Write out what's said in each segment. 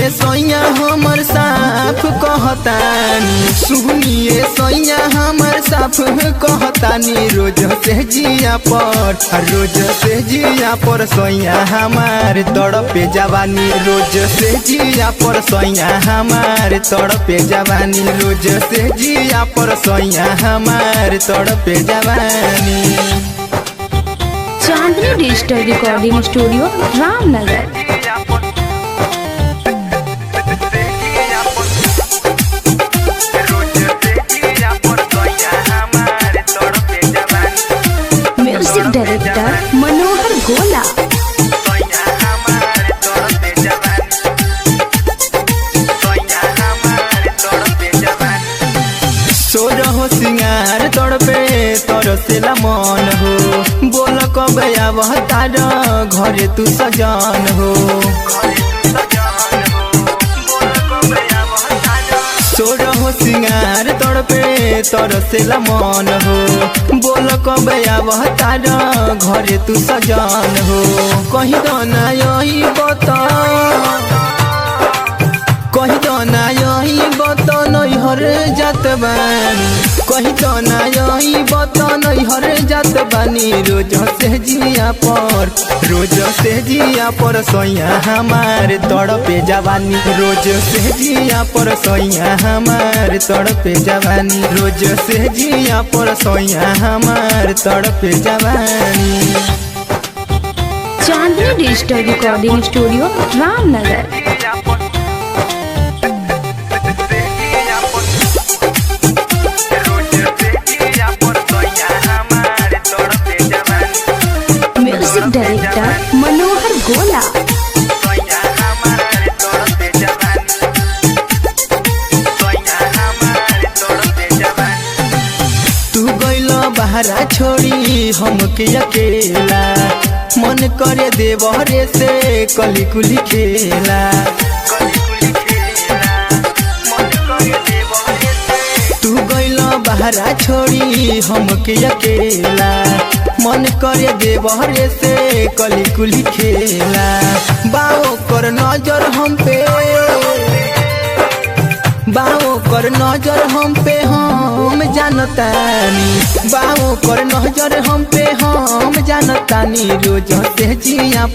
सुनिए सैया हमर साफ कहतानी, सुनिए सैया हमर साफ कहतानी। रोज से जिया पर सैया हमार तड़पे जवानी, रोज से जिया पर सैया हमार तड़पे जवानी, रोज से जिया पर सैया हमार तड़पे जवानी। Chandni digital recording studio Ramnagar. Music director Manohar Gola. सोरहो सिंगार तड़पे तरसेला मन हो, बोल कब आवह तार घरे तू सजन हो। सोरहो सिंगार तड़पे तरसेला मन हो, बोल कब आवह तार घरे तू सजन हो। कहीं तो ना यही बता, कहीं तो ना यही बता नैहर जात बानी, कहीं तो ना यही बता नैहर जात बानी। रोज से जिया पर सैया हमार तड़पे जवानी, रोज से जिया पर सैया हमार तड़पे जवानी, रोज से जिया पर सैया हमार तड़पे जवानी। Chandni digital recording studio Ramnagar. Music director Manohar Gola. तू गइल बहरा छोड़ी हमके अकेला, मन करे देवरे से कली कुली खेला। तू गइल बहरा छोड़ी हमके अकेला, मन करे देवरे से कली कुली खेला। बाओ कर नजर हम पे, बाओ कर नजर हम पे हम जानतानी, बाओ कर नजर हम पे हम जानतानी। रोज से जिया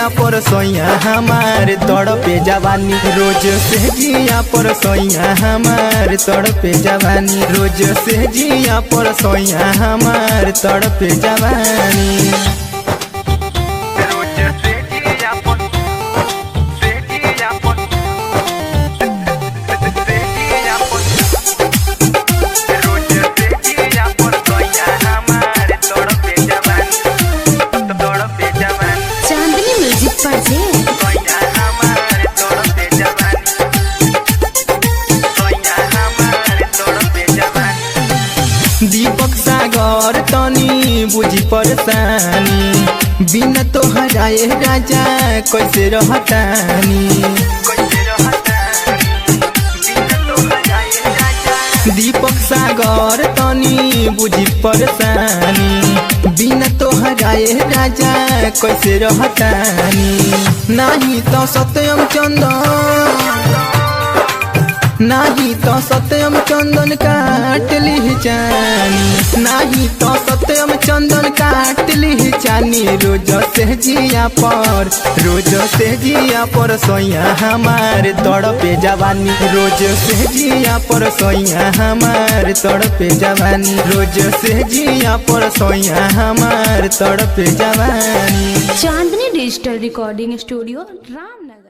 पर सैया हमार तड़पे जवानी, रोज से जिया पर सैया हमार तड़पे जवानी, रोज से जिया पर सैया हमार तड़पे जवानी। चांदनी म्यूजिक पर दीपक सागर तनी बुझी परेशानी, बिना तोहराए राजा कैसे रहतानी। दीपक सागर तनी बुझी परेशानी, बिना तोहराए राजा कैसे रहतानी। नाही तो सत्यम चंदन, नाही तो सत्यम चंदन काट ली जानी, नाही तो सत्यम चंदन काट ली जानी। रोज से जिया पर सैया हमार तड़पे जवानी, रोज से जिया पर सैया हमार तड़पे जवानी, रोज से जिया पर सैया हमार तड़पे जवानी। Chandni digital recording studio Ramnagar.